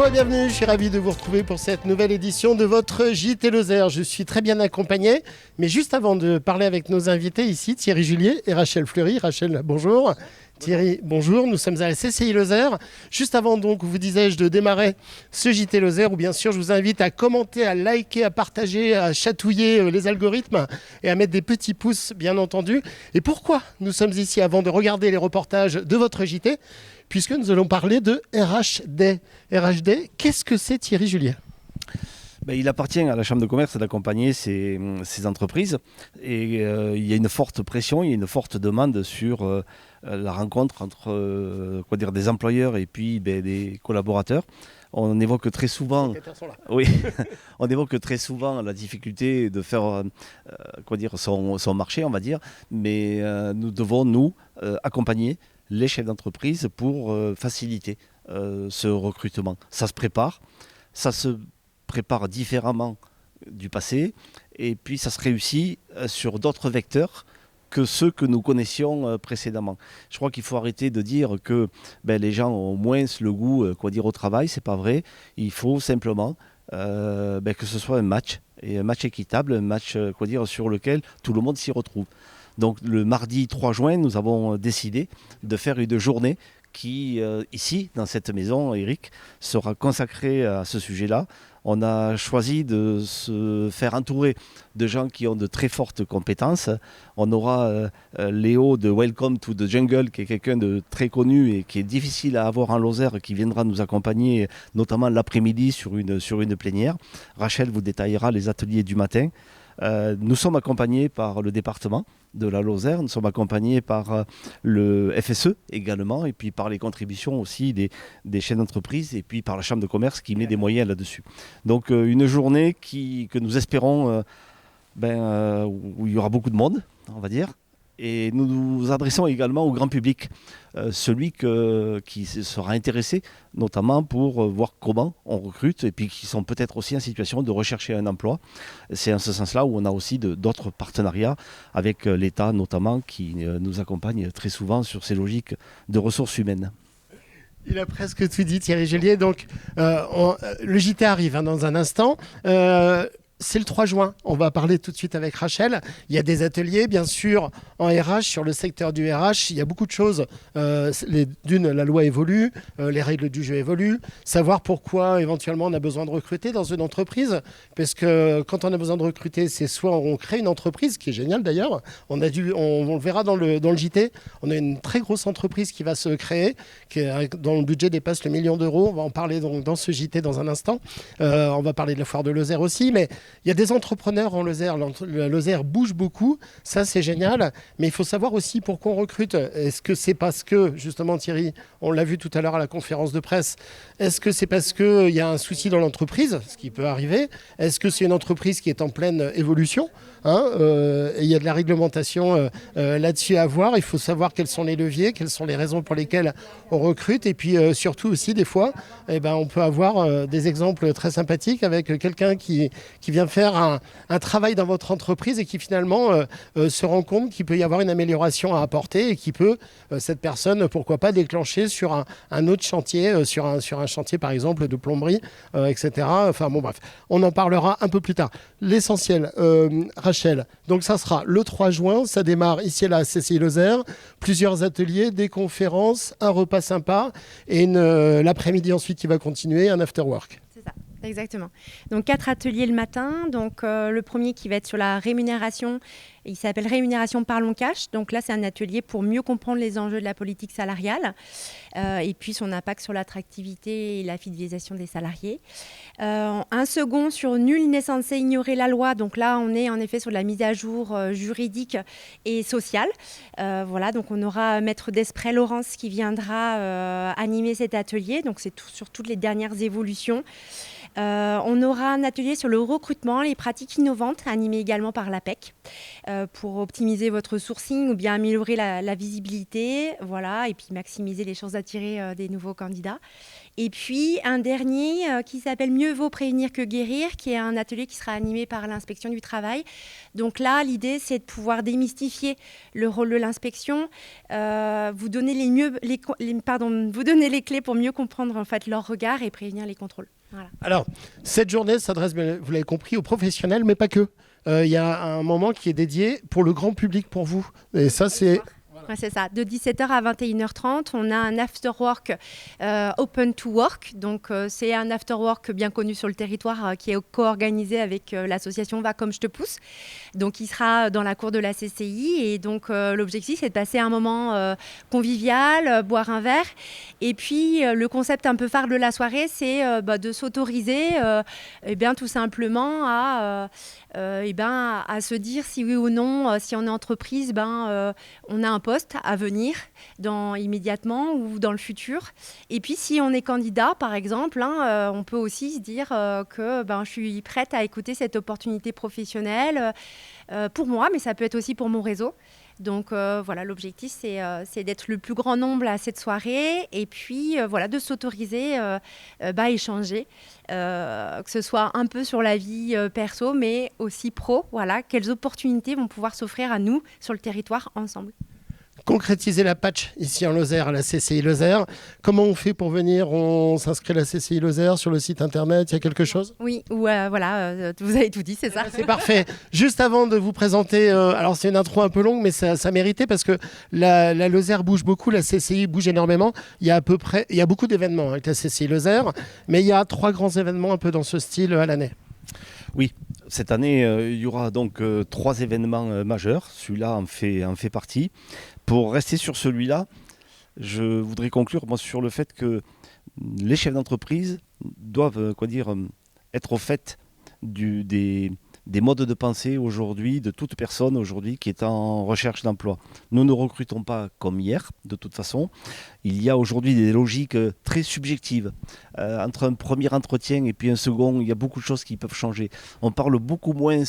Bonjour et bienvenue, je suis ravi de vous retrouver pour cette nouvelle édition de votre JT Lozère. Je suis très bien accompagné, mais juste avant de parler avec nos invités ici, Thierry Julier et Rachel Fleury. Rachel, bonjour. Thierry, bonjour. Nous sommes à la CCI Lozère. Juste avant donc, vous disais-je, de démarrer ce JT Lozère, où bien sûr je vous invite à commenter, à liker, à partager, à chatouiller les algorithmes et à mettre des petits pouces, bien entendu. Et pourquoi nous sommes ici avant de regarder les reportages de votre JT ? Puisque nous allons parler de RHD. RHD, qu'est-ce que c'est, Thierry Julier ? Il appartient à la Chambre de commerce d'accompagner ces entreprises et il y a une forte pression, il y a une forte demande sur la rencontre entre des employeurs et puis des collaborateurs. On évoque très souvent, oui, on évoque très souvent la difficulté de faire son marché, on va dire, mais nous devons nous accompagner les chefs d'entreprise pour faciliter ce recrutement. Ça se prépare différemment du passé et puis ça se réussit sur d'autres vecteurs que ceux que nous connaissions précédemment. Je crois qu'il faut arrêter de dire que les gens ont moins le goût au travail, c'est pas vrai. Il faut simplement que ce soit un match, et un match équitable, un match sur lequel tout le monde s'y retrouve. Donc le mardi 3 juin, nous avons décidé de faire une journée qui, ici, dans cette maison, Eric, sera consacrée à ce sujet-là. On a choisi de se faire entourer de gens qui ont de très fortes compétences. On aura Léo de Welcome to the Jungle, qui est quelqu'un de très connu et qui est difficile à avoir en Lozère, qui viendra nous accompagner, notamment l'après-midi sur une plénière. Rachel vous détaillera les ateliers du matin. Nous sommes accompagnés par le département de la Lozère, nous sommes accompagnés par le FSE également, et puis par les contributions aussi des chaînes d'entreprise, et puis par la Chambre de commerce qui met des moyens là-dessus. Donc une journée que nous espérons où il y aura beaucoup de monde, on va dire. Et nous nous adressons également au grand public, celui qui sera intéressé, notamment pour voir comment on recrute et puis qui sont peut-être aussi en situation de rechercher un emploi. C'est en ce sens-là où on a aussi d'autres partenariats avec l'État, notamment, qui nous accompagne très souvent sur ces logiques de ressources humaines. Il a presque tout dit, Thierry Julier. Donc, le JT arrive dans un instant. C'est le 3 juin, on va parler tout de suite avec Rachel. Il y a des ateliers, bien sûr, en RH, sur le secteur du RH. Il y a beaucoup de choses. La loi évolue, les règles du jeu évoluent. Savoir pourquoi, éventuellement, on a besoin de recruter dans une entreprise. Parce que quand on a besoin de recruter, c'est soit on crée une entreprise, ce qui est génial d'ailleurs. On le verra dans le JT. On a une très grosse entreprise qui va se créer, dont le budget dépasse le 1 million d'euros. On va en parler dans ce JT dans un instant. On va parler de la foire de Lozère aussi, mais il y a des entrepreneurs en Lozère. La Lozère bouge beaucoup, ça c'est génial, mais il faut savoir aussi pourquoi on recrute. Est-ce que c'est parce que, justement Thierry, on l'a vu tout à l'heure à la conférence de presse, est-ce que c'est parce qu'il y a un souci dans l'entreprise, ce qui peut arriver? Est-ce que c'est une entreprise qui est en pleine évolution, et il y a de la réglementation là-dessus à voir. Il faut savoir quels sont les leviers, quelles sont les raisons pour lesquelles on recrute, et puis surtout aussi des fois, on peut avoir des exemples très sympathiques avec quelqu'un qui vient faire un travail dans votre entreprise et qui finalement se rend compte qu'il peut y avoir une amélioration à apporter et qui peut, cette personne, pourquoi pas, déclencher sur un autre chantier, sur un chantier par exemple de plomberie, etc. Enfin bon bref, on en parlera un peu plus tard. L'essentiel, Rachel, donc ça sera le 3 juin, ça démarre ici à la CCI Lozère, plusieurs ateliers, des conférences, un repas sympa et l'après-midi ensuite qui va continuer, un after work. C'est ça. Exactement. Donc 4 ateliers le matin. Donc le premier qui va être sur la rémunération, il s'appelle Rémunération Parlons Cash. Donc là, c'est un atelier pour mieux comprendre les enjeux de la politique salariale et puis son impact sur l'attractivité et la fidélisation des salariés. Un second sur Nul n'est censé ignorer la loi. Donc là, on est en effet sur la mise à jour juridique et sociale. Voilà, donc on aura Maître Desprez Laurence qui viendra animer cet atelier. Donc c'est sur toutes les dernières évolutions. On aura un atelier sur le recrutement, les pratiques innovantes, animé également par l'APEC, pour optimiser votre sourcing ou bien améliorer la visibilité, voilà, et puis maximiser les chances d'attirer des nouveaux candidats. Et puis un dernier qui s'appelle Mieux vaut prévenir que guérir, qui est un atelier qui sera animé par l'inspection du travail. Donc là, l'idée, c'est de pouvoir démystifier le rôle de l'inspection, vous donner vous donner les clés pour mieux comprendre en fait leur regard et prévenir les contrôles. Voilà. Alors, cette journée s'adresse, vous l'avez compris, aux professionnels, mais pas que. Il y a un moment qui est dédié pour le grand public, pour vous. Et ça, c'est... Ouais, c'est ça. De 17h à 21h30, on a un after-work open to work. Donc, c'est un after-work bien connu sur le territoire qui est co-organisé avec l'association Va comme je te pousse. Donc, il sera dans la cour de la CCI. Et donc, l'objectif, c'est de passer un moment convivial, boire un verre. Et puis, le concept un peu phare de la soirée, c'est de s'autoriser tout simplement à se dire si oui ou non, si on est entreprise, on a un poste à venir immédiatement ou dans le futur. Et puis, si on est candidat, par exemple, on peut aussi se dire que je suis prête à écouter cette opportunité professionnelle pour moi, mais ça peut être aussi pour mon réseau. Donc voilà, l'objectif, c'est d'être le plus grand nombre à cette soirée et puis de s'autoriser à échanger, que ce soit un peu sur la vie perso, mais aussi pro. Voilà, quelles opportunités vont pouvoir s'offrir à nous sur le territoire ensemble. Concrétiser la patch ici en Lozère, à la CCI Lozère. Comment on fait pour venir? On s'inscrit à la CCI Lozère sur le site internet, il y a quelque chose? Oui, vous avez tout dit, c'est ça. C'est parfait. Juste avant de vous présenter, alors c'est une intro un peu longue, mais ça méritait parce que la Lozère bouge beaucoup, la CCI bouge énormément. Il y a beaucoup d'événements avec la CCI Lozère, mais il y a 3 grands événements un peu dans ce style à l'année. Oui, cette année, il y aura donc 3 événements majeurs. Celui-là en fait partie. Pour rester sur celui-là, je voudrais conclure sur le fait que les chefs d'entreprise doivent être au fait des modes de pensée aujourd'hui, de toute personne aujourd'hui qui est en recherche d'emploi. Nous ne recrutons pas comme hier, de toute façon. Il y a aujourd'hui des logiques très subjectives. Entre un premier entretien et puis un second, il y a beaucoup de choses qui peuvent changer. On parle beaucoup moins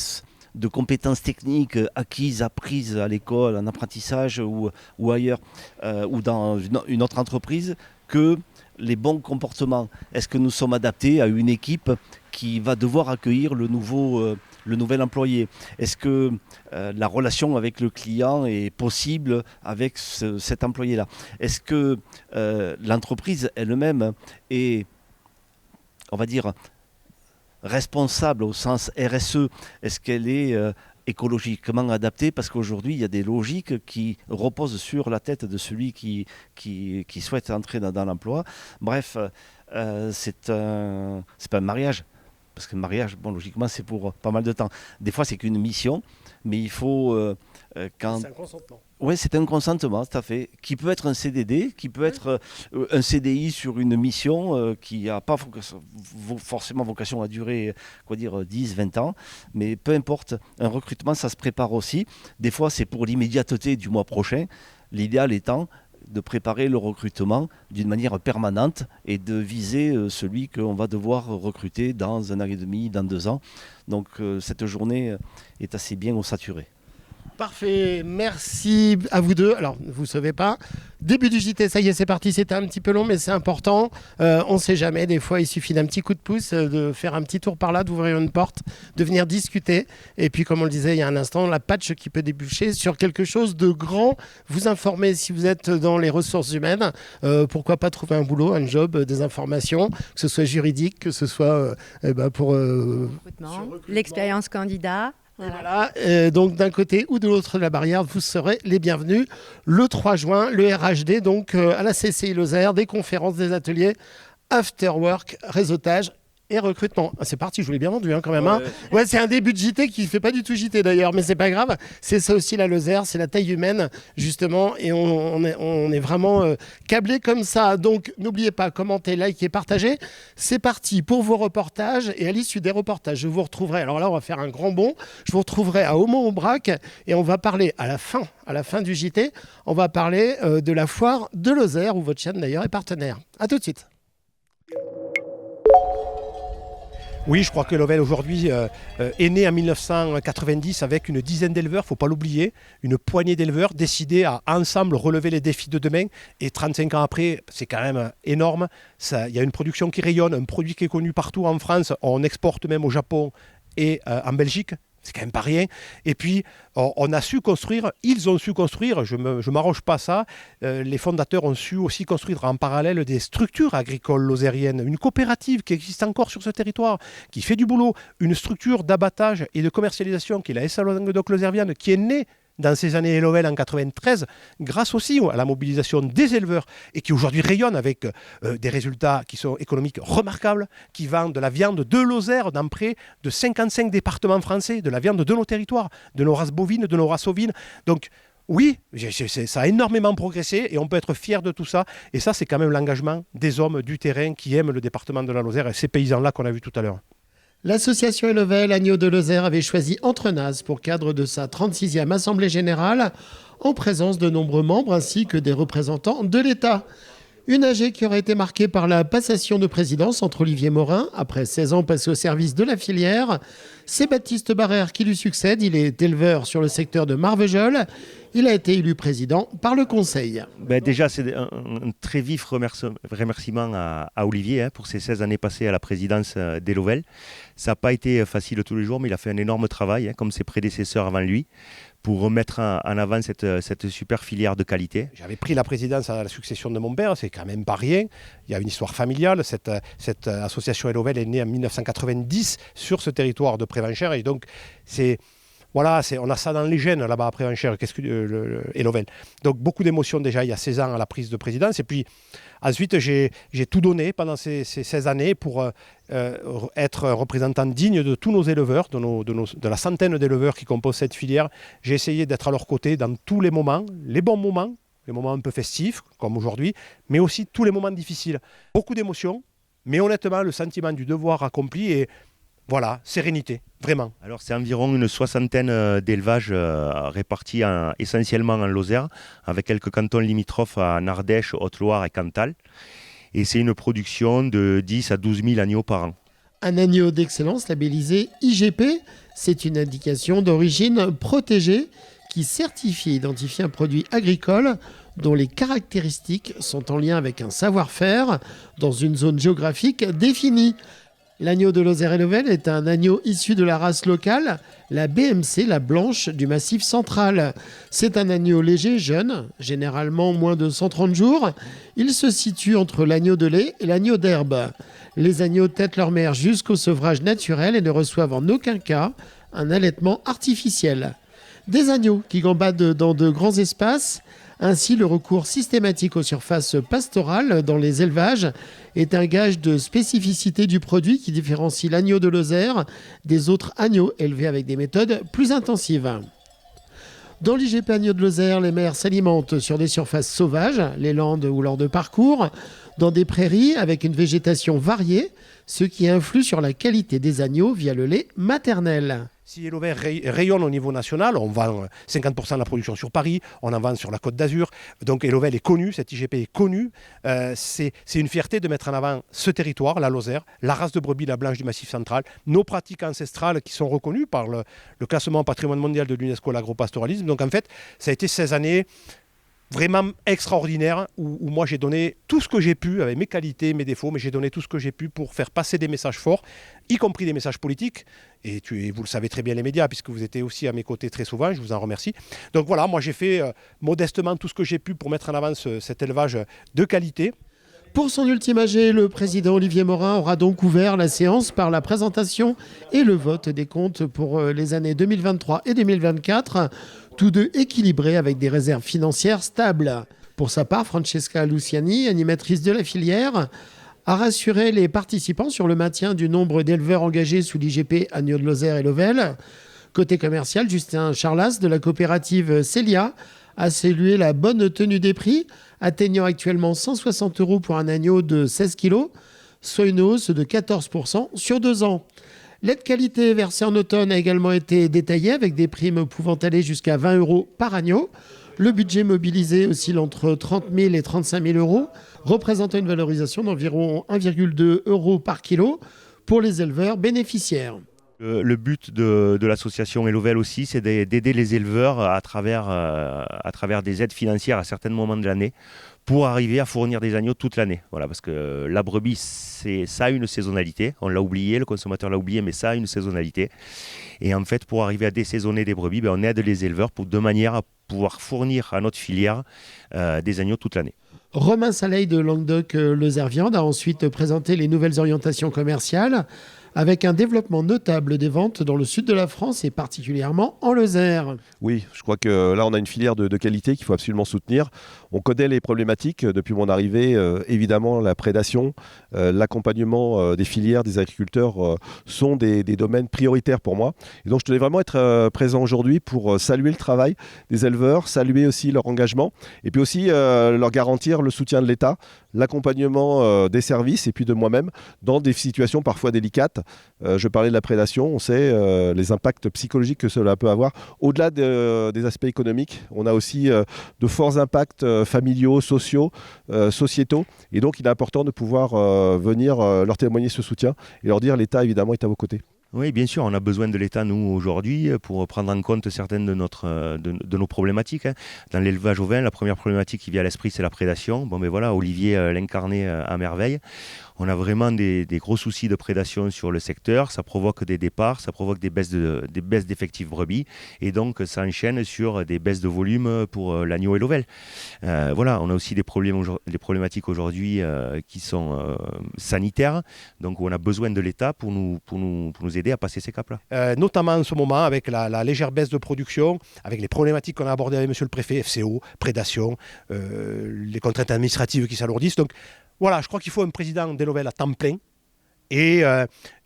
de compétences techniques acquises, apprises à l'école, en apprentissage ou ailleurs, ou dans une autre entreprise, que les bons comportements. Est-ce que nous sommes adaptés à une équipe qui va devoir accueillir le nouvel employé? Est-ce que la relation avec le client est possible avec cet employé-là? Est-ce que l'entreprise elle-même est, on va dire, responsable au sens RSE? Est-ce qu'elle est écologiquement adaptée? Parce qu'aujourd'hui, il y a des logiques qui reposent sur la tête de celui qui souhaite entrer dans l'emploi. Bref, c'est pas un mariage. Parce que le mariage, logiquement, c'est pour pas mal de temps. Des fois, c'est qu'une mission, mais il faut... C'est un consentement. Oui, c'est un consentement, tout à fait, qui peut être un CDD, qui peut être un CDI sur une mission qui n'a pas forcément vocation à durer 10, 20 ans, mais peu importe, un recrutement, ça se prépare aussi. Des fois, c'est pour l'immédiateté du mois prochain, l'idéal étant de préparer le recrutement d'une manière permanente et de viser celui qu'on va devoir recruter dans 1 an et demi, dans 2 ans. Donc cette journée est assez bien saturée. Parfait, merci à vous deux. Alors, vous ne savez pas, début du JT, ça y est, c'est parti. C'était un petit peu long, mais c'est important. On ne sait jamais, des fois, il suffit d'un petit coup de pouce, de faire un petit tour par là, d'ouvrir une porte, de venir discuter. Et puis, comme on le disait il y a un instant, la patch qui peut déboucher sur quelque chose de grand. Vous informer si vous êtes dans les ressources humaines. Pourquoi pas trouver un boulot, un job, des informations, que ce soit juridique, que ce soit pour... l'expérience candidat. Voilà. Donc d'un côté ou de l'autre de la barrière, vous serez les bienvenus. Le 3 juin, le RHD, donc à la CCI Lozère, des conférences, des ateliers, after work, réseautage et recrutement. C'est parti, je vous l'ai bien vendu quand même. Ouais, c'est un début de JT qui ne fait pas du tout JT d'ailleurs, mais c'est pas grave. C'est ça aussi la Lozère, c'est la taille humaine justement, et on est vraiment câblé comme ça. Donc n'oubliez pas, commentez, likez, partagez. C'est parti pour vos reportages, et à l'issue des reportages, je vous retrouverai. Alors là, on va faire un grand bond. Je vous retrouverai à Aumont-Aubrac et on va parler à la fin du JT, on va parler de la foire de Lozère où votre chaîne d'ailleurs est partenaire. À tout de suite. Oui, je crois que Elovel aujourd'hui est né en 1990 avec une dizaine d'éleveurs, il ne faut pas l'oublier, une poignée d'éleveurs décidés à ensemble relever les défis de demain. Et 35 ans après, c'est quand même énorme. Il y a une production qui rayonne, un produit qui est connu partout en France. On exporte même au Japon et en Belgique. C'est quand même pas rien. Et puis, on a su construire, ils ont su construire, je ne m'arroge pas ça, les fondateurs ont su aussi construire en parallèle des structures agricoles lozériennes, une coopérative qui existe encore sur ce territoire, qui fait du boulot, une structure d'abattage et de commercialisation qui est la SA Languedoc-Lozérienne, qui est née dans ces années Elovel en 93, grâce aussi à la mobilisation des éleveurs et qui aujourd'hui rayonne avec des résultats qui sont économiques remarquables, qui vendent de la viande de Lozère dans près de 55 départements français, de la viande de nos territoires, de nos races bovines, de nos races ovines. Donc oui, ça a énormément progressé et on peut être fier de tout ça. Et ça, c'est quand même l'engagement des hommes du terrain qui aiment le département de la Lozère et ces paysans-là qu'on a vus tout à l'heure. L'association Elovel Agneaux de Lozère avait choisi Entrenas pour cadre de sa 36e Assemblée Générale, en présence de nombreux membres ainsi que des représentants de l'État. Une AG qui aurait été marquée par la passation de présidence entre Olivier Morin, après 16 ans passés au service de la filière. C'est Baptiste Barrère qui lui succède. Il est éleveur sur le secteur de Marvejols. Il a été élu président par le Conseil. Déjà, c'est un très vif remerciement à Olivier pour ses 16 années passées à la présidence d'Elovel. Ça n'a pas été facile tous les jours, mais il a fait un énorme travail, comme ses prédécesseurs avant lui, pour remettre en avant cette super filière de qualité. J'avais pris la présidence à la succession de mon père, c'est quand même pas rien. Il y a une histoire familiale. Cette association Elovel est née en 1990 sur ce territoire de Prévenchères. Et donc, on a ça dans les gènes là-bas à Prévenchères, Elovel. Donc, beaucoup d'émotions déjà il y a 16 ans à la prise de présidence. Et puis, ensuite, j'ai tout donné pendant ces 16 années pour être représentant digne de tous nos éleveurs, de la centaine d'éleveurs qui composent cette filière. J'ai essayé d'être à leur côté dans tous les moments, les bons moments, les moments un peu festifs, comme aujourd'hui, mais aussi tous les moments difficiles. Beaucoup d'émotions, mais honnêtement, le sentiment du devoir accompli et voilà, sérénité, vraiment. Alors c'est environ une soixantaine d'élevages répartis essentiellement en Lozère, avec quelques cantons limitrophes en Ardèche, Haute-Loire et Cantal. Et c'est une production de 10 à 12 000 agneaux par an. Un agneau d'excellence labellisé IGP, c'est une indication d'origine protégée qui certifie et identifie un produit agricole dont les caractéristiques sont en lien avec un savoir-faire dans une zone géographique définie. L'agneau de Lozère-Elovel est un agneau issu de la race locale, la BMC, la blanche du Massif central. C'est un agneau léger, jeune, généralement moins de 130 jours. Il se situe entre l'agneau de lait et l'agneau d'herbe. Les agneaux têtent leur mère jusqu'au sevrage naturel et ne reçoivent en aucun cas un allaitement artificiel. Des agneaux qui gambadent dans de grands espaces. Ainsi, le recours systématique aux surfaces pastorales dans les élevages est un gage de spécificité du produit qui différencie l'agneau de Lozère des autres agneaux élevés avec des méthodes plus intensives. Dans l'IGP agneau de Lozère, les mères s'alimentent sur des surfaces sauvages, les landes ou lors de parcours, dans des prairies avec une végétation variée, ce qui influe sur la qualité des agneaux via le lait maternel. Si Elovel rayonne au niveau national, on vend 50% de la production sur Paris, on en vend sur la Côte d'Azur. Donc Elovel est connu, cette IGP est connue. C'est une fierté de mettre en avant ce territoire, la Lozère, la race de brebis, la blanche du Massif central, nos pratiques ancestrales qui sont reconnues par le classement patrimoine mondial de l'UNESCO, l'agropastoralisme. Donc en fait, ça a été 16 années vraiment extraordinaire où moi j'ai donné tout ce que j'ai pu, avec mes qualités, mes défauts, mais j'ai donné tout ce que j'ai pu pour faire passer des messages forts, y compris des messages politiques. Et vous le savez très bien les médias, puisque vous étiez aussi à mes côtés très souvent, je vous en remercie. Donc voilà, moi j'ai fait modestement tout ce que j'ai pu pour mettre en avant cet élevage de qualité. Pour son ultime AG, le président Olivier Morin aura donc ouvert la séance par la présentation et le vote des comptes pour les années 2023 et 2024, tous deux équilibrés avec des réserves financières stables. Pour sa part, Francesca Luciani, animatrice de la filière, a rassuré les participants sur le maintien du nombre d'éleveurs engagés sous l'IGP agneaux de Lozère-Elovel. Côté commercial, Justin Charlas de la coopérative Célia a salué la bonne tenue des prix, atteignant actuellement 160 € pour un agneau de 16 kg, soit une hausse de 14% sur 2 ans. L'aide qualité versée en automne a également été détaillée avec des primes pouvant aller jusqu'à 20 € par agneau. Le budget mobilisé oscille entre 30 000 et 35 000 €, représentant une valorisation d'environ 1,2 € par kilo pour les éleveurs bénéficiaires. Le but de l'association Elovel aussi, c'est d'aider les éleveurs à travers des aides financières à certains moments de l'année pour arriver à fournir des agneaux toute l'année. Voilà, parce que la brebis, ça a une saisonnalité. On l'a oublié, le consommateur l'a oublié, mais ça a une saisonnalité. Et en fait, pour arriver à désaisonner des brebis, on aide les éleveurs de manière à pouvoir fournir à notre filière des agneaux toute l'année. Romain Saleil de Languedoc-Lozère-Viande a ensuite présenté les nouvelles orientations commerciales avec un développement notable des ventes dans le sud de la France et particulièrement en Lozère. Oui, je crois que là, on a une filière de qualité qu'il faut absolument soutenir. On connaît les problématiques depuis mon arrivée. Évidemment, la prédation, l'accompagnement des filières, des agriculteurs sont des domaines prioritaires pour moi. Et donc, je tenais vraiment être présent aujourd'hui pour saluer le travail des éleveurs, saluer aussi leur engagement et puis aussi leur garantir le soutien de l'État, l'accompagnement des services et puis de moi-même dans des situations parfois délicates. Je parlais de la prédation, on sait les impacts psychologiques que cela peut avoir. Au-delà des aspects économiques, on a aussi de forts impacts familiaux, sociaux, sociétaux. Et donc, il est important de pouvoir venir leur témoigner ce soutien et leur dire l'État, évidemment, est à vos côtés. Oui, bien sûr, on a besoin de l'État, nous, aujourd'hui, pour prendre en compte certaines de nos problématiques. Dans l'élevage ovin, la première problématique qui vient à l'esprit, c'est la prédation. Bon, mais voilà, Olivier l'incarnait à merveille. On a vraiment des gros soucis de prédation sur le secteur. Ça provoque des départs, ça provoque des baisses d'effectifs brebis. Et donc, ça enchaîne sur des baisses de volume pour l'agneau et l'ovelle. Voilà, on a aussi des problématiques aujourd'hui qui sont sanitaires. Donc, on a besoin de l'État pour nous aider à passer ces caps-là. Notamment en ce moment, avec la légère baisse de production, avec les problématiques qu'on a abordées avec monsieur le préfet, FCO, prédation, les contraintes administratives qui s'alourdissent. Donc, voilà, je crois qu'il faut un président d'Elovel à temps plein. Et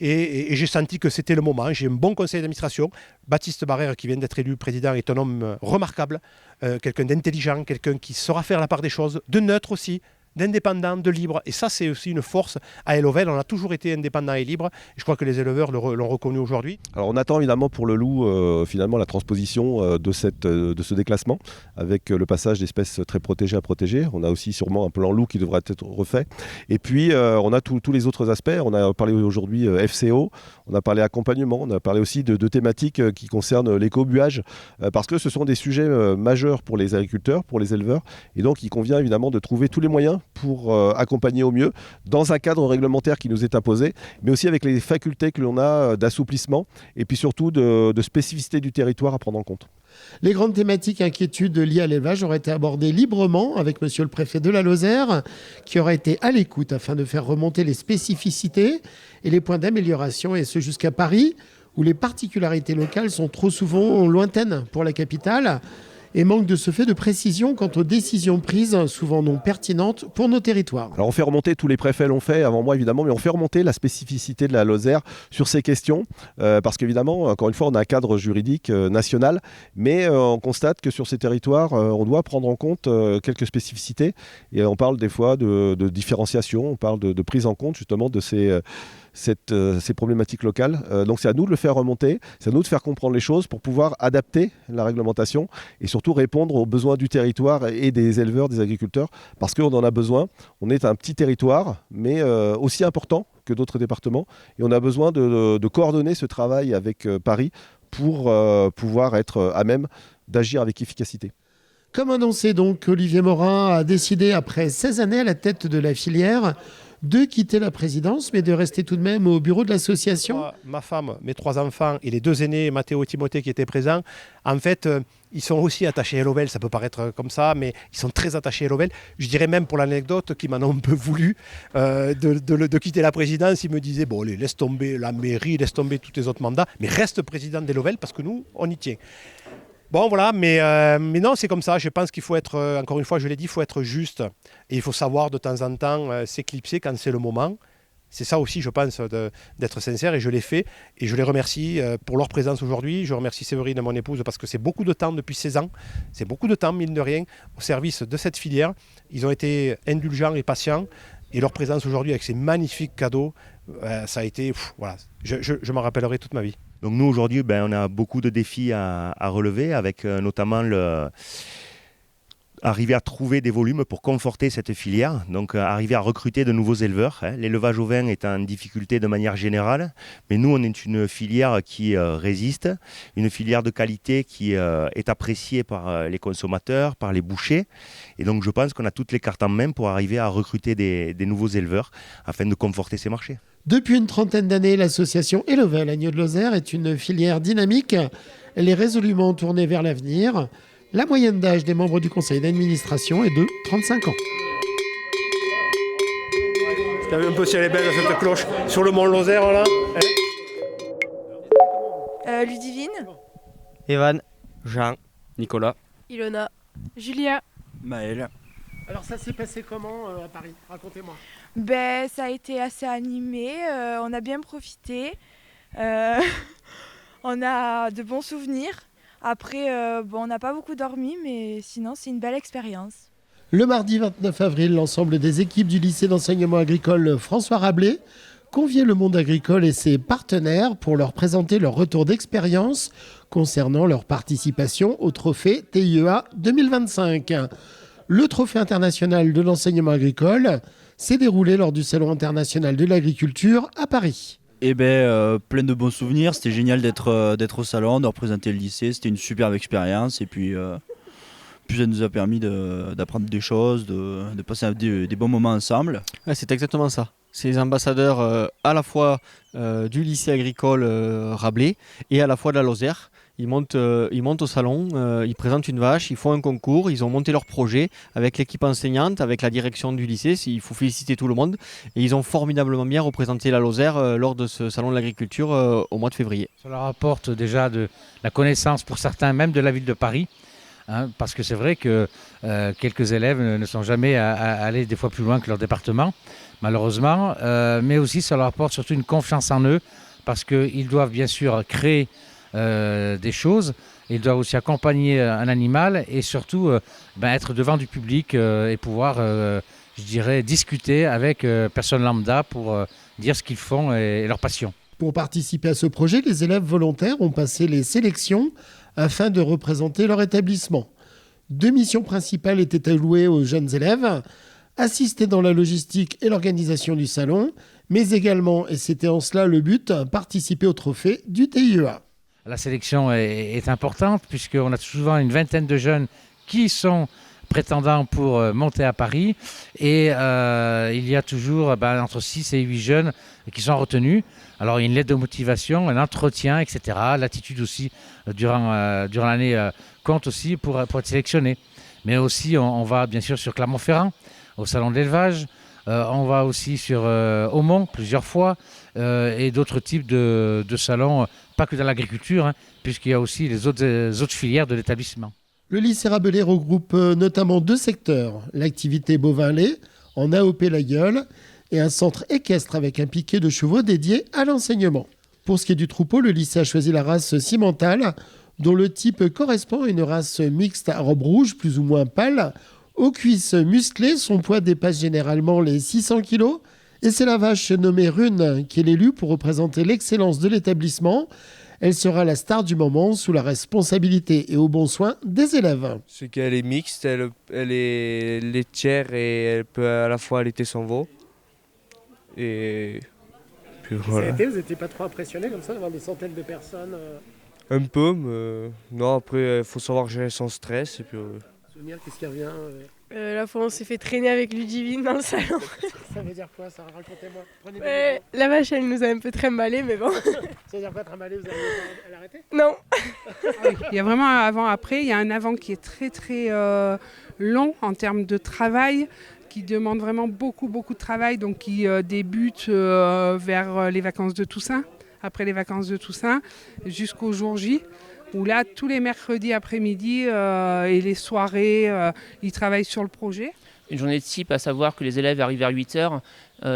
j'ai senti que c'était le moment. J'ai un bon conseil d'administration. Baptiste Barrère, qui vient d'être élu président, est un homme remarquable, quelqu'un d'intelligent, quelqu'un qui saura faire la part des choses, de neutre aussi, d'indépendant, de libre. Et ça, c'est aussi une force à Elovel. On a toujours été indépendant et libre. Et je crois que les éleveurs l'ont reconnu aujourd'hui. Alors, on attend évidemment pour le loup, finalement, la transposition de ce déclassement avec le passage d'espèces très protégées à protégées. On a aussi sûrement un plan loup qui devra être refait. Et puis, on a tous les autres aspects. On a parlé aujourd'hui FCO, on a parlé accompagnement, on a parlé aussi de thématiques qui concernent l'éco-buage, parce que ce sont des sujets majeurs pour les agriculteurs, pour les éleveurs. Et donc, il convient évidemment de trouver tous les moyens pour accompagner au mieux dans un cadre réglementaire qui nous est imposé, mais aussi avec les facultés que l'on a d'assouplissement et puis surtout de spécificité du territoire à prendre en compte. Les grandes thématiques et inquiétudes liées à l'élevage auraient été abordées librement avec monsieur le préfet de la Lozère, qui aurait été à l'écoute afin de faire remonter les spécificités et les points d'amélioration, et ce jusqu'à Paris, où les particularités locales sont trop souvent lointaines pour la capitale et manque de ce fait de précision quant aux décisions prises, souvent non pertinentes pour nos territoires. Alors on fait remonter, tous les préfets l'ont fait avant moi évidemment, mais on fait remonter la spécificité de la Lozère sur ces questions, parce qu'évidemment, encore une fois, on a un cadre juridique national, mais on constate que sur ces territoires, on doit prendre en compte quelques spécificités, et on parle des fois de différenciation, on parle de prise en compte justement de ces problématiques locales. Donc c'est à nous de le faire remonter, c'est à nous de faire comprendre les choses pour pouvoir adapter la réglementation et surtout répondre aux besoins du territoire et des éleveurs, des agriculteurs, parce qu'on en a besoin. On est un petit territoire, mais aussi important que d'autres départements, et on a besoin de coordonner ce travail avec Paris pour pouvoir être à même d'agir avec efficacité. Comme annoncé donc, Olivier Morin a décidé, après 16 années à la tête de la filière, de quitter la présidence, mais de rester tout de même au bureau de l'association. Ma femme, mes 3 enfants et les 2 aînés, Mathéo et Timothée, qui étaient présents, en fait, ils sont aussi attachés à Elovel. Ça peut paraître comme ça, mais ils sont très attachés à Elovel. Je dirais même, pour l'anecdote, qu'ils m'en ont un peu voulu de quitter la présidence. Ils me disaient, bon, allez, laisse tomber la mairie, laisse tomber tous tes autres mandats, mais reste président d'Elovel parce que nous, on y tient. Bon, voilà, mais non, c'est comme ça. Je pense qu'il faut être, encore une fois, je l'ai dit, il faut être juste. Et il faut savoir de temps en temps s'éclipser quand c'est le moment. C'est ça aussi, je pense, d'être sincère, et je l'ai fait. Et je les remercie pour leur présence aujourd'hui. Je remercie Séverine, mon épouse, parce que c'est beaucoup de temps depuis 16 ans. C'est beaucoup de temps, mine de rien, au service de cette filière. Ils ont été indulgents et patients. Et leur présence aujourd'hui avec ces magnifiques cadeaux, ça a été... voilà, je m'en rappellerai toute ma vie. Donc nous, aujourd'hui, on a beaucoup de défis à relever, avec notamment arriver à trouver des volumes pour conforter cette filière, donc arriver à recruter de nouveaux éleveurs. L'élevage ovin est en difficulté de manière générale, mais nous on est une filière qui résiste, une filière de qualité qui est appréciée par les consommateurs, par les bouchers, et donc je pense qu'on a toutes les cartes en main pour arriver à recruter des nouveaux éleveurs afin de conforter ces marchés. Depuis une trentaine d'années, l'association Elovel Agneaux de Lozère est une filière dynamique. Elle est résolument tournée vers l'avenir. La moyenne d'âge des membres du conseil d'administration est de 35 ans. T'as vu un peu si elle est belle cette cloche sur le mont Lozère là. Ludivine, Evan, Jean, Nicolas, Ilona, Julia. Maël. Alors ça s'est passé comment à Paris? Racontez-moi. Ça a été assez animé, on a bien profité, on a de bons souvenirs. Après, on n'a pas beaucoup dormi, mais sinon c'est une belle expérience. Le mardi 29 avril, l'ensemble des équipes du lycée d'enseignement agricole François Rabelais conviait le monde agricole et ses partenaires pour leur présenter leur retour d'expérience concernant leur participation au trophée TIEA 2025. Le trophée international de l'enseignement agricole s'est déroulé lors du Salon international de l'agriculture à Paris. Plein de bons souvenirs, c'était génial d'être au salon, de représenter le lycée, c'était une superbe expérience et puis ça nous a permis d'apprendre des choses, de passer des bons moments ensemble. Ouais, c'est exactement ça. C'est les ambassadeurs à la fois du lycée agricole Rabelais et à la fois de la Lozère. Ils montent au salon, ils présentent une vache, ils font un concours, ils ont monté leur projet avec l'équipe enseignante, avec la direction du lycée. Il faut féliciter tout le monde. Et ils ont formidablement bien représenté la Lozère lors de ce salon de l'agriculture au mois de février. Ça leur apporte déjà de la connaissance pour certains, même de la ville de Paris. Parce que c'est vrai que quelques élèves ne sont jamais allés des fois plus loin que leur département, malheureusement. Mais aussi, ça leur apporte surtout une confiance en eux, parce qu'ils doivent bien sûr créer des choses, ils doivent aussi accompagner un animal et surtout être devant du public et pouvoir, discuter avec personnes lambda pour dire ce qu'ils font et leur passion. Pour participer à ce projet, les élèves volontaires ont passé les sélections afin de représenter leur établissement. 2 missions principales étaient allouées aux jeunes élèves, assister dans la logistique et l'organisation du salon, mais également, et c'était en cela le but, participer au trophée du TIEA. La sélection est importante puisqu'on a souvent une vingtaine de jeunes qui sont prétendants pour monter à Paris et il y a toujours entre 6 et 8 jeunes qui sont retenus. Alors il y a une lettre de motivation, un entretien, etc. L'attitude aussi durant l'année compte aussi pour être sélectionné. Mais aussi on va bien sûr sur Clermont-Ferrand, au salon de l'élevage. On va aussi sur Aumont plusieurs fois et d'autres types de salons, pas que dans l'agriculture, puisqu'il y a aussi les autres filières de l'établissement. Le lycée Rabelais regroupe notamment 2 secteurs, l'activité bovin-lait en AOP La Gueule et un centre équestre avec un piquet de chevaux dédié à l'enseignement. Pour ce qui est du troupeau, le lycée a choisi la race cimentale, dont le type correspond à une race mixte à robe rouge plus ou moins pâle, aux cuisses musclées. Son poids dépasse généralement les 600 kg. Et c'est la vache nommée Rune qui est l'élue pour représenter l'excellence de l'établissement. Elle sera la star du moment sous la responsabilité et au bon soin des élèves. C'est qu'elle est mixte, elle est laitière et elle peut à la fois allaiter son veau. Et puis voilà. Vous n'étiez pas trop impressionné comme ça d'avoir des centaines de personnes Un peu, mais non, après il faut savoir gérer son stress. Et puis, Souvenir, qu'est-ce qui revient La fois on s'est fait traîner avec Ludivine dans le salon. Ça veut dire quoi ça? Racontez-moi. La vache elle nous a un peu trimballé mais bon. Ça veut dire quoi trimballer? Vous avez arrêté? Non. Il y a vraiment un avant-après. Il y a un avant qui est très très long en termes de travail, qui demande vraiment beaucoup de travail, donc qui débute vers les vacances de Toussaint, après les vacances de Toussaint, jusqu'au jour J, où là, tous les mercredis après-midi et les soirées, ils travaillent sur le projet. Une journée de type, à savoir que les élèves arrivent vers 8h,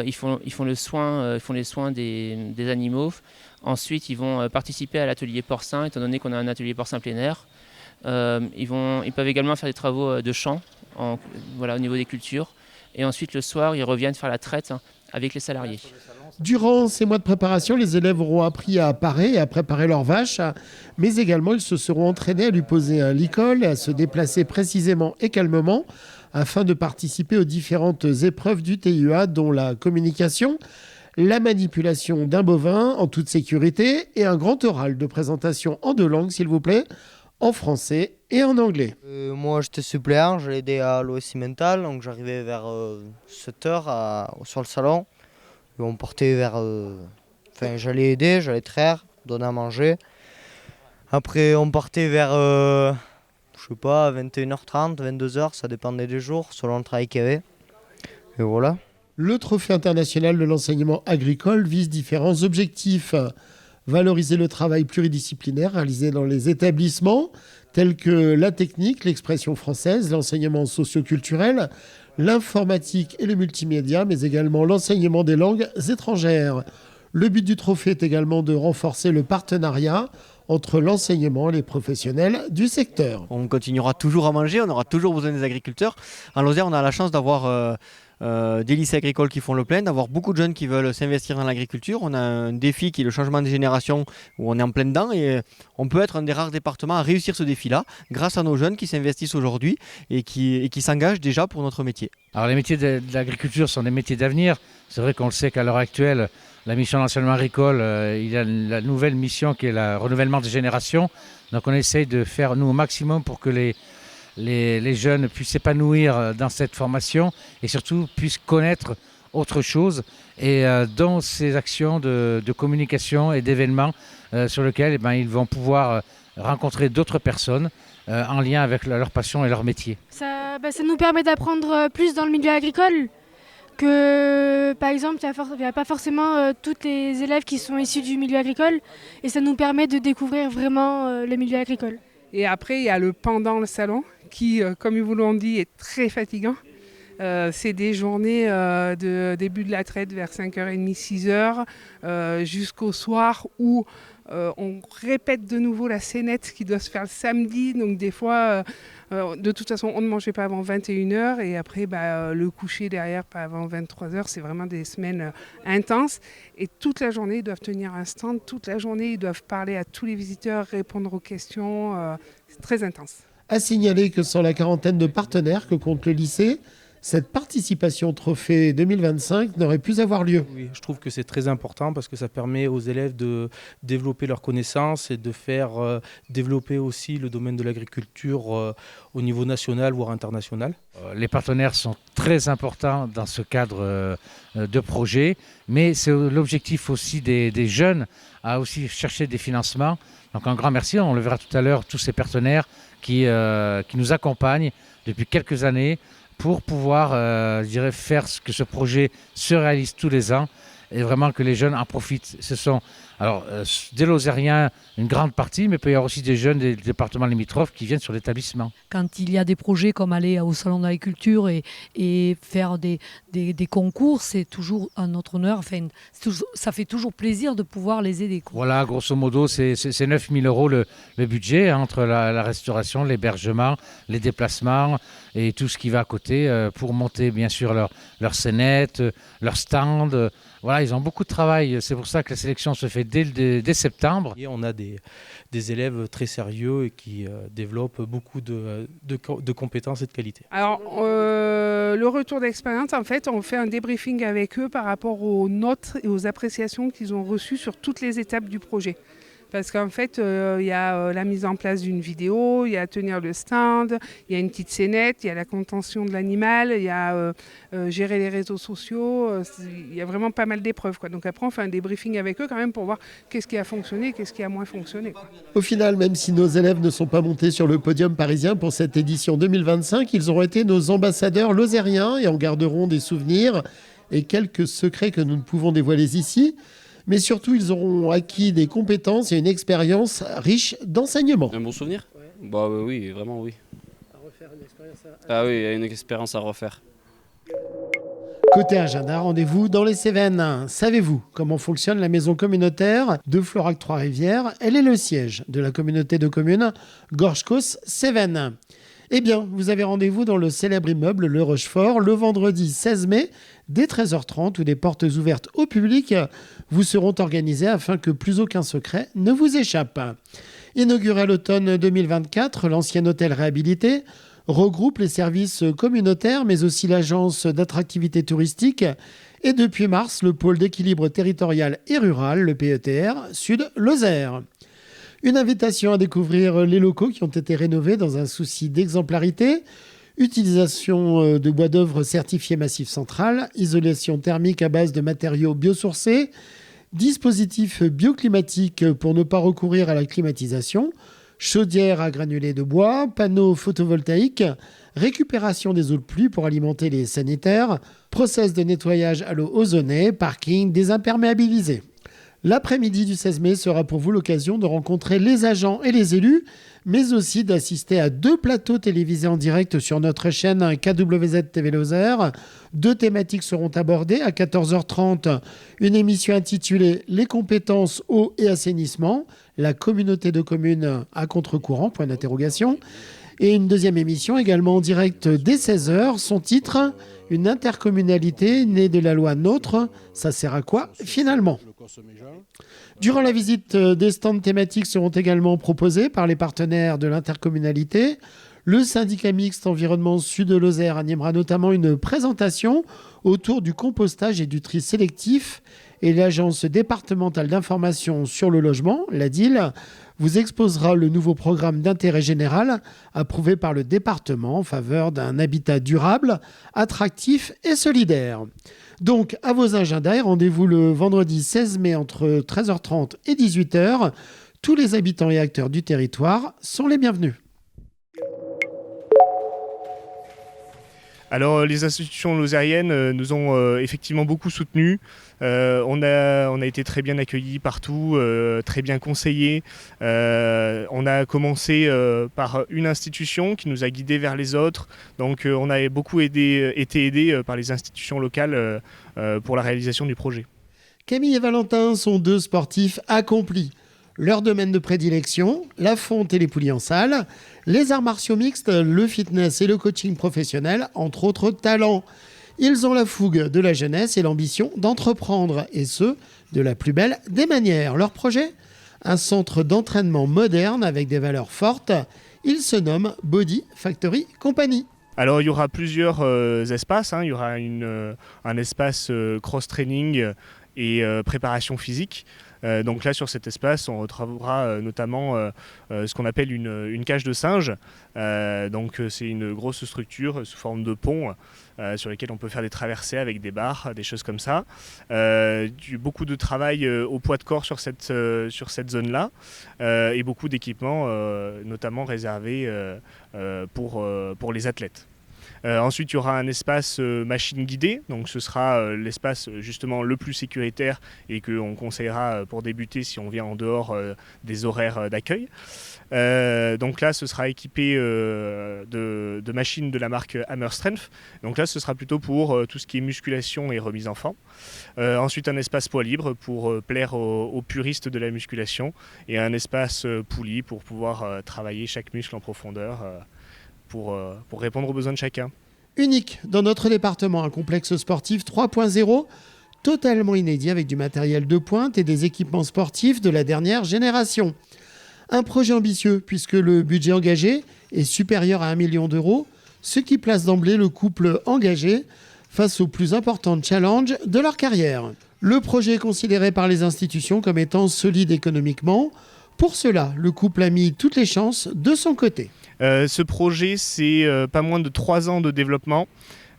ils font les soins des animaux. Ensuite, ils vont participer à l'atelier porcin, étant donné qu'on a un atelier porcin plein air. Ils peuvent également faire des travaux de champ au niveau des cultures. Et ensuite, le soir, ils reviennent faire la traite avec les salariés. Durant ces mois de préparation, les élèves auront appris à parer et à préparer leurs vaches, mais également ils se seront entraînés à lui poser un licol et à se déplacer précisément et calmement afin de participer aux différentes épreuves du TUA, dont la communication, la manipulation d'un bovin en toute sécurité et un grand oral de présentation en 2 langues, s'il vous plaît, en français et en anglais. Moi, j'étais suppléant, j'ai aidé à l'OSI Mental, donc j'arrivais vers 7h sur le salon. Et on partait vers... j'allais aider, j'allais traire, donner à manger. Après, on partait vers, 21h30, 22h, ça dépendait des jours, selon le travail qu'il y avait. Et voilà. Le Trophée international de l'enseignement agricole vise différents objectifs. Valoriser le travail pluridisciplinaire réalisé dans les établissements, tels que la technique, l'expression française, l'enseignement socio-culturel, l'informatique et le multimédia, mais également l'enseignement des langues étrangères. Le but du trophée est également de renforcer le partenariat entre l'enseignement et les professionnels du secteur. On continuera toujours à manger, on aura toujours besoin des agriculteurs. En Lozère, on a la chance d'avoir des lycées agricoles qui font le plein, d'avoir beaucoup de jeunes qui veulent s'investir dans l'agriculture. On a un défi qui est le changement des générations où on est en plein dedans et on peut être un des rares départements à réussir ce défi-là grâce à nos jeunes qui s'investissent aujourd'hui et qui s'engagent déjà pour notre métier. Alors les métiers de l'agriculture sont des métiers d'avenir. C'est vrai qu'on le sait qu'à l'heure actuelle, la mission de l'enseignement agricole, il y a la nouvelle mission qui est le renouvellement des générations. Donc on essaye de faire nous au maximum pour que les jeunes puissent s'épanouir dans cette formation et surtout puissent connaître autre chose et dans ces actions de communication et d'événements sur lesquels ils vont pouvoir rencontrer d'autres personnes en lien avec leur passion et leur métier. Ça nous permet d'apprendre plus dans le milieu agricole que par exemple il n'y a pas forcément tous les élèves qui sont issus du milieu agricole et ça nous permet de découvrir vraiment le milieu agricole. Et après il y a le pendant le salon qui, comme ils vous l'ont dit, est très fatigant. C'est des journées de début de la traite vers 5h30, 6h jusqu'au soir où on répète de nouveau la scénette qui doit se faire le samedi. Donc des fois, de toute façon, on ne mangeait pas avant 21h et après le coucher derrière pas avant 23h. C'est vraiment des semaines intenses. Et toute la journée, ils doivent tenir un stand. Toute la journée, ils doivent parler à tous les visiteurs, répondre aux questions. C'est très intense. À signaler que sans la quarantaine de partenaires que compte le lycée, cette participation au trophée 2025 n'aurait pu avoir lieu. Oui, je trouve que c'est très important parce que ça permet aux élèves de développer leurs connaissances et de faire développer aussi le domaine de l'agriculture au niveau national voire international. Les partenaires sont très importants dans ce cadre de projet, mais c'est l'objectif aussi des jeunes à aussi chercher des financements. Donc un grand merci, on le verra tout à l'heure, tous ces partenaires qui nous accompagnent depuis quelques années pour pouvoir faire que ce projet se réalise tous les ans et vraiment que les jeunes en profitent. Ce sont des Lozériens, une grande partie, mais il peut y avoir aussi des jeunes des départements limitrophes qui viennent sur l'établissement. Quand il y a des projets comme aller au Salon de l'agriculture et faire des concours, c'est toujours un notre honneur. Enfin, ça fait toujours plaisir de pouvoir les aider. Voilà, grosso modo, c'est 9 000 € le budget entre la restauration, l'hébergement, les déplacements et tout ce qui va à côté pour monter bien sûr leur scénette, leur stand. Voilà, ils ont beaucoup de travail. C'est pour ça que la sélection se fait dès septembre. Et on a des élèves très sérieux et qui développent beaucoup de compétences et de qualités. Alors, le retour d'expérience, en fait, on fait un débriefing avec eux par rapport aux notes et aux appréciations qu'ils ont reçues sur toutes les étapes du projet. Parce qu'en fait, il y a la mise en place d'une vidéo, il y a tenir le stand, il y a une petite scénette, il y a la contention de l'animal, il y a gérer les réseaux sociaux, il y a vraiment pas mal d'épreuves. Donc après, on fait un débriefing avec eux quand même pour voir qu'est-ce qui a fonctionné, qu'est-ce qui a moins fonctionné. Au final, même si nos élèves ne sont pas montés sur le podium parisien pour cette édition 2025, ils auront été nos ambassadeurs lozériens et en garderont des souvenirs et quelques secrets que nous ne pouvons dévoiler ici. Mais surtout, ils auront acquis des compétences et une expérience riche d'enseignement. Un bon souvenir ? Oui, vraiment oui. À refaire une expérience Ah oui, une expérience à refaire. Côté agenda, rendez-vous dans les Cévennes. Savez-vous comment fonctionne la maison communautaire de Florac-Trois-Rivières ? Elle est le siège de la communauté de communes Gorge-Causse-Cévennes. Eh bien, vous avez rendez-vous dans le célèbre immeuble Le Rochefort le vendredi 16 mai dès 13h30 où des portes ouvertes au public vous seront organisées afin que plus aucun secret ne vous échappe. Inauguré à l'automne 2024, l'ancien hôtel réhabilité regroupe les services communautaires mais aussi l'agence d'attractivité touristique et depuis mars, le pôle d'équilibre territorial et rural, le PETR, Sud-Lozère. Une invitation à découvrir les locaux qui ont été rénovés dans un souci d'exemplarité, utilisation de bois d'œuvre certifié Massif Central, isolation thermique à base de matériaux biosourcés, dispositif bioclimatique pour ne pas recourir à la climatisation, chaudière à granulés de bois, panneaux photovoltaïques, récupération des eaux de pluie pour alimenter les sanitaires, process de nettoyage à l'eau ozonée, parking désimperméabilisé. L'après-midi du 16 mai sera pour vous l'occasion de rencontrer les agents et les élus, mais aussi d'assister à 2 plateaux télévisés en direct sur notre chaîne KWZ TV Lozère. 2 thématiques seront abordées à 14h30. Une émission intitulée « Les compétences eau et assainissement, la communauté de communes à contre-courant ?» Et une deuxième émission également en direct dès 16h. Son titre, une intercommunalité née de la loi NOTRe. Ça sert à quoi finalement ? Durant la visite, des stands thématiques seront également proposés par les partenaires de l'intercommunalité. Le syndicat mixte environnement Sud-Lozère animera notamment une présentation autour du compostage et du tri sélectif. Et l'agence départementale d'information sur le logement, l'ADIL, vous exposera le nouveau programme d'intérêt général approuvé par le département en faveur d'un habitat durable, attractif et solidaire. Donc, à vos agendas et rendez-vous le vendredi 16 mai entre 13h30 et 18h. Tous les habitants et acteurs du territoire sont les bienvenus. Alors les institutions lozériennes nous ont effectivement beaucoup soutenus. On a été très bien accueillis partout, très bien conseillés. On a commencé par une institution qui nous a guidés vers les autres. Donc on a beaucoup été aidés par les institutions locales pour la réalisation du projet. Camille et Valentin sont 2 sportifs accomplis. Leur domaine de prédilection, la fonte et les poulies en salle, les arts martiaux mixtes, le fitness et le coaching professionnel, entre autres talents. Ils ont la fougue de la jeunesse et l'ambition d'entreprendre, et ce, de la plus belle des manières. Leur projet ? Un centre d'entraînement moderne avec des valeurs fortes. Il se nomme Body Factory Company. Alors il y aura plusieurs espaces. Il y aura un espace cross-training et préparation physique. Donc là, sur cet espace, on retrouvera notamment ce qu'on appelle une cage de singe. Donc c'est une grosse structure sous forme de pont sur lesquels on peut faire des traversées avec des barres, des choses comme ça. Beaucoup de travail au poids de corps sur cette zone-là et beaucoup d'équipements, notamment réservés pour les athlètes. Ensuite, il y aura un espace machine guidée, donc ce sera l'espace justement le plus sécuritaire et qu'on conseillera pour débuter si on vient en dehors des horaires d'accueil. Donc là, ce sera équipé de machines de la marque Hammer Strength. Donc là, ce sera plutôt pour tout ce qui est musculation et remise en forme. Ensuite, un espace poids libre pour plaire aux puristes de la musculation et un espace poulie pour pouvoir travailler chaque muscle en profondeur. Pour répondre aux besoins de chacun. Unique dans notre département, un complexe sportif 3.0, totalement inédit avec du matériel de pointe et des équipements sportifs de la dernière génération. Un projet ambitieux puisque le budget engagé est supérieur à 1 million d'euros, ce qui place d'emblée le couple engagé face aux plus importants challenges de leur carrière. Le projet est considéré par les institutions comme étant solide économiquement. Pour cela, le couple a mis toutes les chances de son côté. Ce projet, c'est pas moins de 3 ans de développement.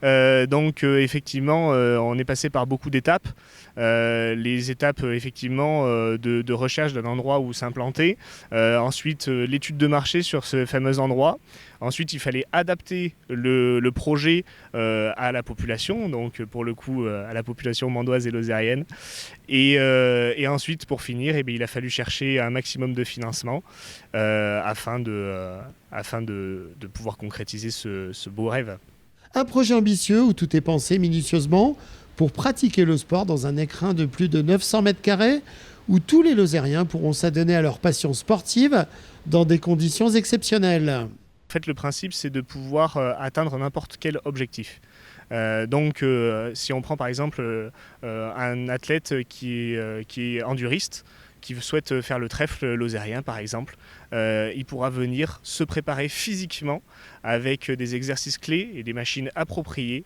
Donc effectivement, on est passé par beaucoup d'étapes. Les étapes effectivement de recherche d'un endroit où s'implanter. Ensuite, l'étude de marché sur ce fameux endroit. Ensuite, il fallait adapter le projet à la population, donc pour le coup à la population mandoise et lozérienne. Et ensuite, pour finir, il a fallu chercher un maximum de financement afin de pouvoir concrétiser ce beau rêve. Un projet ambitieux où tout est pensé minutieusement pour pratiquer le sport dans un écrin de plus de 900 mètres carrés où tous les Lozériens pourront s'adonner à leur passion sportive dans des conditions exceptionnelles. En fait, le principe, c'est de pouvoir atteindre n'importe quel objectif. Donc, si on prend par exemple un athlète qui est enduriste, qui souhaite faire le trèfle lozérien par exemple, il pourra venir se préparer physiquement avec des exercices clés et des machines appropriées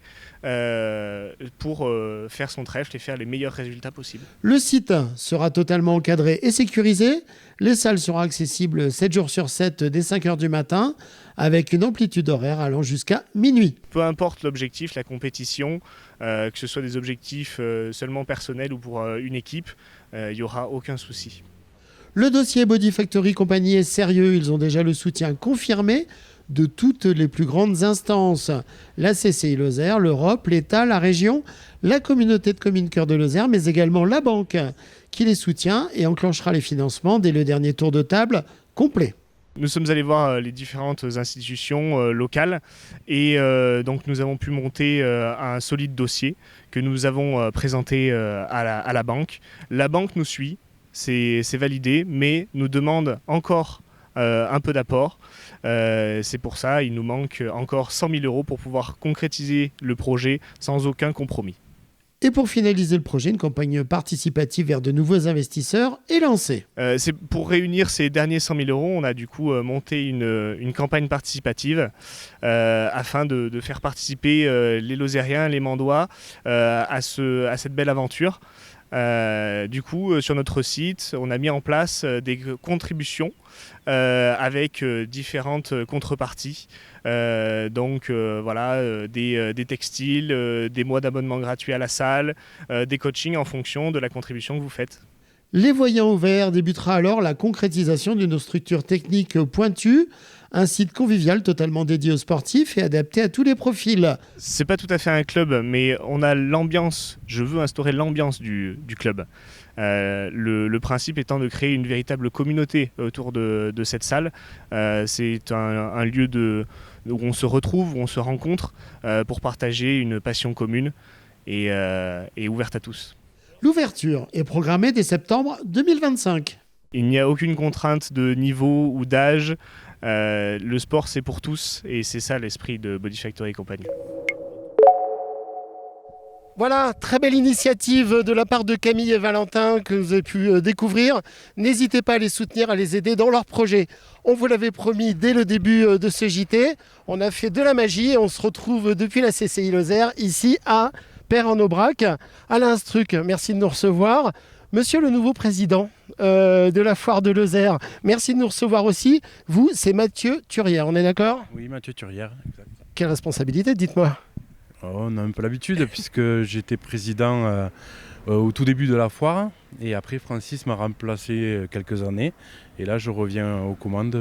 pour faire son trèfle et faire les meilleurs résultats possibles. Le site sera totalement encadré et sécurisé. Les salles seront accessibles 7 jours sur 7 dès 5h du matin avec une amplitude horaire allant jusqu'à minuit. Peu importe l'objectif, la compétition, que ce soit des objectifs seulement personnels ou pour une équipe, il n'y aura aucun souci. Le dossier Body Factory Compagnie est sérieux. Ils ont déjà le soutien confirmé de toutes les plus grandes instances. La CCI Lozère, l'Europe, l'État, la région, la communauté de communes Cœur de Lozère, mais également la banque qui les soutient et enclenchera les financements dès le dernier tour de table complet. Nous sommes allés voir les différentes institutions locales et donc nous avons pu monter un solide dossier que nous avons présenté à la banque. La banque nous suit, c'est validé, mais nous demande encore un peu d'apport. C'est pour ça il nous manque encore 100 000 € pour pouvoir concrétiser le projet sans aucun compromis. Et pour finaliser le projet, une campagne participative vers de nouveaux investisseurs est lancée. C'est pour réunir ces derniers 100 000 €, on a du coup monté une campagne participative afin de faire participer les Lozériens, les Mandois à cette belle aventure. Du coup, sur notre site, on a mis en place des contributions avec différentes contreparties. Des textiles, des mois d'abonnement gratuit à la salle, des coachings en fonction de la contribution que vous faites. Les voyants ouverts débutera alors la concrétisation d'une structure technique pointue, un site convivial totalement dédié aux sportifs et adapté à tous les profils. C'est pas tout à fait un club, mais on a l'ambiance. Je veux instaurer l'ambiance du club. Le principe étant de créer une véritable communauté autour de cette salle. C'est un lieu où on se retrouve, où on se rencontre pour partager une passion commune et ouverte à tous. L'ouverture est programmée dès septembre 2025. Il n'y a aucune contrainte de niveau ou d'âge. Le sport, c'est pour tous et c'est ça l'esprit de Body Factory Company. Voilà, très belle initiative de la part de Camille et Valentin que vous avez pu découvrir. N'hésitez pas à les soutenir, à les aider dans leurs projets. On vous l'avait promis dès le début de ce JT. On a fait de la magie et on se retrouve depuis la CCI Lozère ici à Peyre-en-Aubrac. Alain Struc, merci de nous recevoir. Monsieur le nouveau président de la foire de Lozère, merci de nous recevoir aussi. Vous, c'est Mathieu Thurière, on est d'accord ? Oui, Mathieu Thurière, exact. Quelle responsabilité, dites-moi ? On a un peu l'habitude puisque j'étais président au tout début de la foire et après Francis m'a remplacé quelques années et là je reviens aux commandes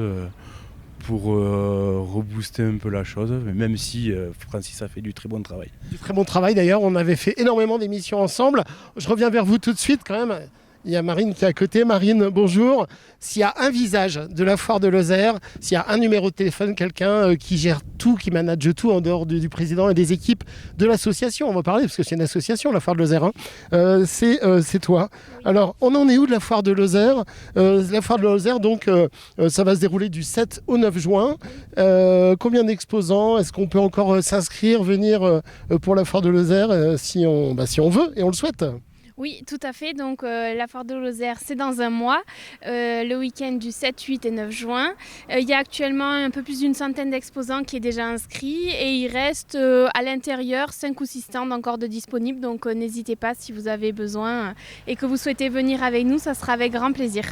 pour rebooster un peu la chose, même si Francis a fait du très bon travail. Du très bon travail d'ailleurs, on avait fait énormément d'émissions ensemble. Je reviens vers vous tout de suite quand même. Il y a Marine qui est à côté. Marine, bonjour. S'il y a un visage de la foire de Lozère, s'il y a un numéro de téléphone, quelqu'un qui gère tout, qui manage tout en dehors du président et des équipes de l'association, on va parler parce que c'est une association, la foire de Lozère, c'est toi. Alors, on en est où de la foire de Lozère ? La foire de Lozère, donc, ça va se dérouler du 7 au 9 juin. Combien d'exposants ? Est-ce qu'on peut encore s'inscrire, venir pour la foire de Lozère si on veut et on le souhaite ? Oui, tout à fait. Donc la foire de Lozère, c'est dans un mois, le week-end du 7, 8 et 9 juin. Il y a actuellement un peu plus d'une centaine d'exposants qui est déjà inscrits et il reste à l'intérieur 5 ou 6 stands encore de disponibles. Donc n'hésitez pas si vous avez besoin et que vous souhaitez venir avec nous, ça sera avec grand plaisir.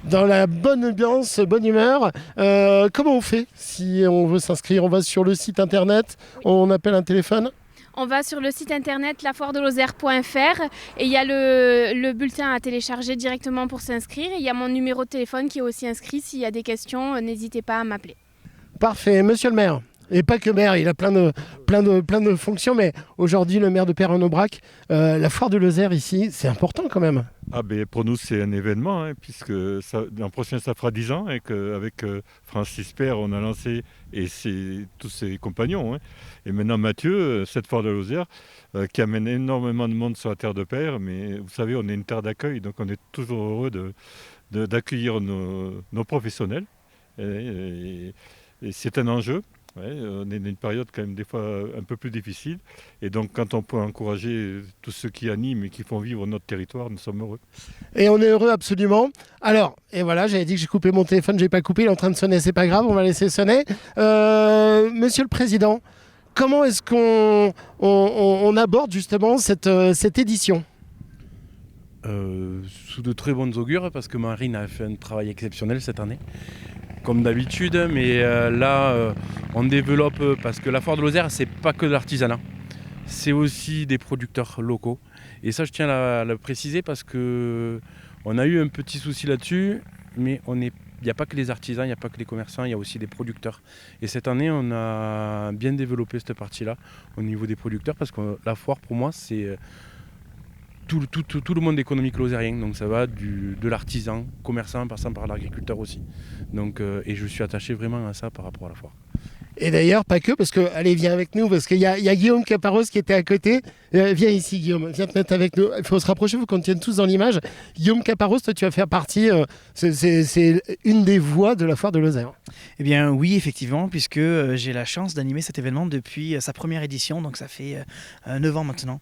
Dans la bonne ambiance, bonne humeur. Comment on fait si on veut s'inscrire ? On va sur le site internet, on appelle un téléphone ? On va sur le site internet lafoiredelozère.fr et il y a le bulletin à télécharger directement pour s'inscrire. Il y a mon numéro de téléphone qui est aussi inscrit. S'il y a des questions, n'hésitez pas à m'appeler. Parfait. Monsieur le maire, et pas que maire, il a plein de fonctions, mais aujourd'hui, le maire de Peyre-en-Aubrac, la foire de Lozère ici, c'est important quand même. Ah ben, pour nous, c'est un événement, puisque l'an prochain, ça fera 10 ans, et qu'avec Francis Père, on a lancé, et tous ses compagnons. Et maintenant, Mathieu, cette foire de Lozère, qui amène énormément de monde sur la terre de Peyre, mais vous savez, on est une terre d'accueil, donc on est toujours heureux d'accueillir nos professionnels. Et Et c'est un enjeu. Ouais, on est dans une période quand même des fois un peu plus difficile. Et donc quand on peut encourager tous ceux qui animent et qui font vivre notre territoire, nous sommes heureux. Et on est heureux absolument. Alors, et voilà, j'avais dit que j'ai coupé mon téléphone, j'ai pas coupé, il est en train de sonner, c'est pas grave, on va laisser sonner. Monsieur le Président, comment est-ce qu'on aborde justement cette édition ? Sous de très bonnes augures, parce que Marine a fait un travail exceptionnel cette année, comme d'habitude, mais là on développe, parce que la foire de Lozère, c'est pas que de l'artisanat, c'est aussi des producteurs locaux. Et ça, je tiens à le préciser, parce que on a eu un petit souci là-dessus, mais il n'y a pas que les artisans, il n'y a pas que les commerçants, il y a aussi des producteurs. Et cette année, on a bien développé cette partie-là au niveau des producteurs, parce que la foire, pour moi, c'est tout le monde économique lozérien. Donc ça va de l'artisan, commerçant, en passant par l'agriculteur aussi. Donc, et je suis attaché vraiment à ça par rapport à la foire. Et d'ailleurs, pas que, parce que, allez, viens avec nous, parce qu'il y a Guillaume Caparros qui était à côté. Viens ici, Guillaume, viens te mettre avec nous. Il faut se rapprocher, il faut qu'on tienne tous dans l'image. Guillaume Caparros, toi, tu vas faire partie, c'est une des voix de la foire de Lozère. Eh bien, oui, effectivement, puisque j'ai la chance d'animer cet événement depuis sa première édition, donc ça fait 9 ans maintenant.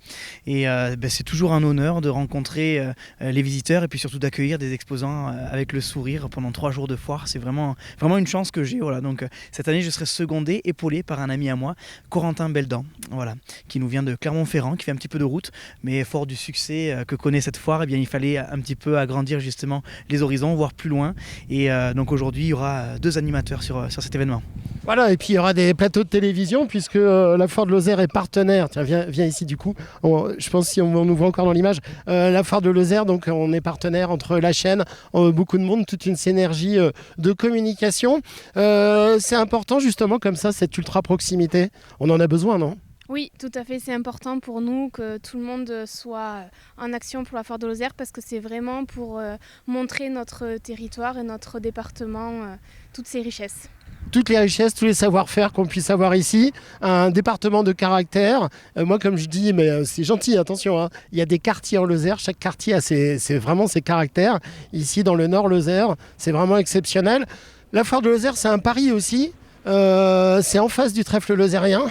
Et c'est toujours un honneur de rencontrer les visiteurs et puis surtout d'accueillir des exposants avec le sourire pendant 3 jours de foire. C'est vraiment une chance que j'ai. Voilà. Donc, cette année, je serai secondé, épaulé par un ami à moi, Corentin Beldan, voilà, qui nous vient de Clermont-Ferrand, qui fait un petit peu de route, mais fort du succès que connaît cette foire, eh bien, il fallait un petit peu agrandir justement les horizons, voir plus loin. Et donc aujourd'hui, il y aura 2 animateurs sur cet événement. Voilà, et puis il y aura des plateaux de télévision, puisque la foire de Lozère est partenaire. Tiens, viens ici du coup. Je pense si on nous voit encore dans l'image, la foire de Lozère, donc on est partenaire entre la chaîne, beaucoup de monde, toute une synergie de communication. C'est important justement comme ça, cette ultra proximité. On en a besoin, non ? Oui, tout à fait. C'est important pour nous que tout le monde soit en action pour la foire de Lozère, parce que c'est vraiment pour montrer notre territoire et notre département, toutes ses richesses. Toutes les richesses, tous les savoir-faire qu'on puisse avoir ici, un département de caractère. Moi, comme je dis, mais c'est gentil, attention, hein, il y a des quartiers en Lozère, chaque quartier a c'est vraiment ses caractères. Ici, dans le Nord Lozère, c'est vraiment exceptionnel. La foire de Lozère, c'est un pari aussi. C'est en face du trèfle lozérien.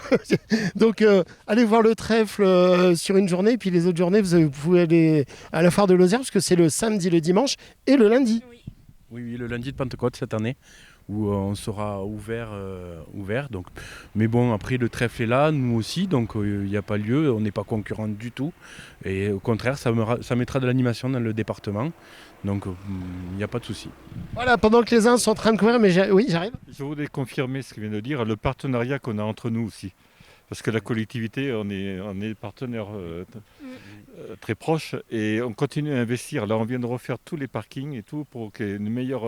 Donc allez voir le trèfle sur une journée, et puis les autres journées vous pouvez aller à la foire de Lozère, parce que c'est le samedi, le dimanche et le lundi. Oui, le lundi de Pentecôte cette année, où on sera ouvert. Donc. Mais bon, après le trèfle est là, nous aussi, donc il n'y a pas lieu, on n'est pas concurrents du tout. Et au contraire, ça mettra de l'animation dans le département. Donc il n'y a pas de souci. Voilà, pendant que les uns sont en train de courir, mais oui, j'arrive. Je voudrais confirmer ce qu'il vient de dire, le partenariat qu'on a entre nous aussi. Parce que la collectivité, on est partenaires très proches, et on continue à investir. Là, on vient de refaire tous les parkings et tout pour qu'il y ait une meilleure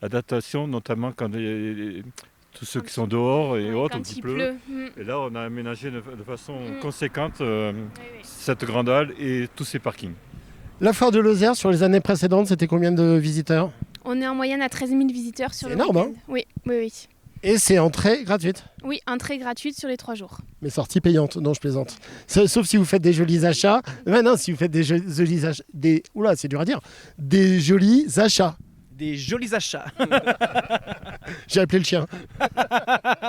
adaptation, notamment quand tous ceux qui sont dehors et autres, quand il pleut. Et là, on a aménagé de façon conséquente cette grande halle et tous ces parkings. La foire de Lozère, sur les années précédentes, c'était combien de visiteurs ? On est en moyenne à 13 000 visiteurs sur le week-end. C'est énorme, hein ? Oui. Et c'est entrée gratuite ? Oui, entrée gratuite sur les 3 jours. Mais sortie payante, non, je plaisante. Sauf si vous faites des jolis achats. Non, si vous faites des jolis achats. Oula, c'est dur à dire. Des jolis achats. Des jolis achats. J'ai appelé le chien.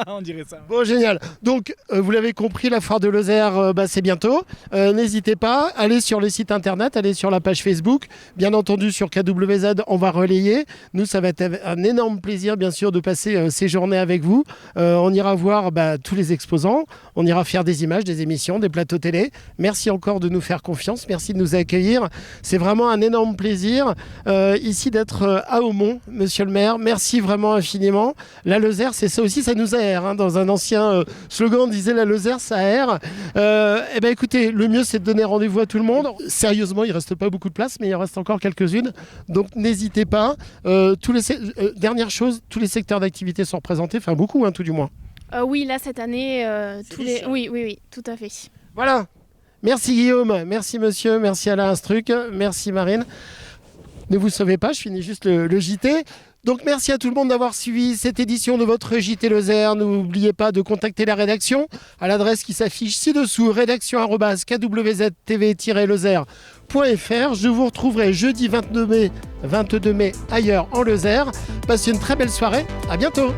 On dirait ça. Bon, génial. Donc, vous l'avez compris, la foire de Lozère, c'est bientôt. N'hésitez pas, allez sur le site internet, allez sur la page Facebook. Bien entendu, sur KWZ, on va relayer. Nous, ça va être un énorme plaisir, bien sûr, de passer ces journées avec vous. On ira voir tous les exposants. On ira faire des images, des émissions, des plateaux télé. Merci encore de nous faire confiance. Merci de nous accueillir. C'est vraiment un énorme plaisir ici d'être à Aumont, monsieur le maire. Merci vraiment infiniment. La Lozère, c'est ça aussi, ça nous aère. Hein. Dans un ancien slogan, on disait la Lozère, ça aère. Écoutez, le mieux, c'est de donner rendez-vous à tout le monde. Sérieusement, il ne reste pas beaucoup de place, mais il en reste encore quelques-unes. Donc, n'hésitez pas. Dernière chose, tous les secteurs d'activité sont représentés, enfin beaucoup, hein, tout du moins. Oui, là, cette année, Oui, tout à fait. Voilà. Merci Guillaume, merci monsieur, merci Alain Instruc, merci Marine. Ne vous sauvez pas, je finis juste le JT. Donc merci à tout le monde d'avoir suivi cette édition de votre JT Lozère. N'oubliez pas de contacter la rédaction à l'adresse qui s'affiche ci-dessous, rédaction@kwz-lozère.fr. Je vous retrouverai jeudi 22 mai ailleurs en Lozère. Passez une très belle soirée, à bientôt.